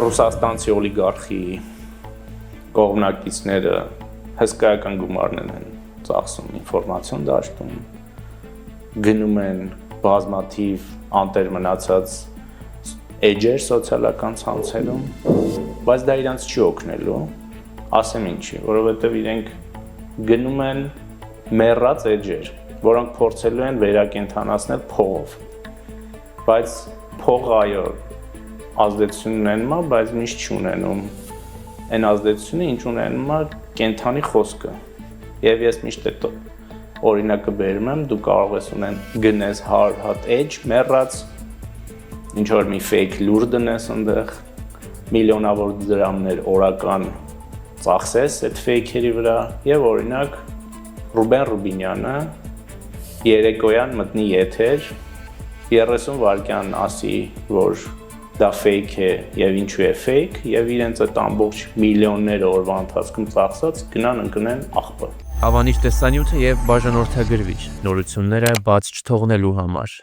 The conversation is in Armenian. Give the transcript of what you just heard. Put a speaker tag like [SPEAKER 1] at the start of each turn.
[SPEAKER 1] Ռուսաստանցի օլիգարխի կողմնակիցները հսկայական գումարներ են ծախսում ինֆորմացիոն դաշտում, գնում են բազմաթիվ անտեր մնացած էջեր սոցիալական ցանցերում, բայց դա իրանց չի օգնելու, ասեմ ինչի, որովհետև իրենք գնում են մեռած էջեր, որոնք փորձելու են վերակենդանացնել փողով, բայց փողը այո ազդեցություն ունենում է, բայց միշտ չունենում այն ազդեցությունը, ինչ ունենում է կենդանի խոսքը, եւ ես միշտ այդ օրինակը բերում եմ, դու կարող ես ունեն գնես 100 հատ էջ, մեռած, ինչ որ մի fake լուր դնես այնտեղ, միլիոնավոր դրամներ օրական ծախսես այդ fake-երի վրա, եւ օրինակ Ռուբեն Ռուբինյանը երեկոյան մտնի եթեր 30 վայրկյան ասի, որ դա fake է եւ ինչու է fake եւ իրենց այդ ամբողջ միլիոնները օրվա ընթացքում ծախսած գնան ընկնեն աղբը։
[SPEAKER 2] Ավանիր տեսանյութը եւ բաժանորդագրվիչ նորությունները բաց չթողնելու համար։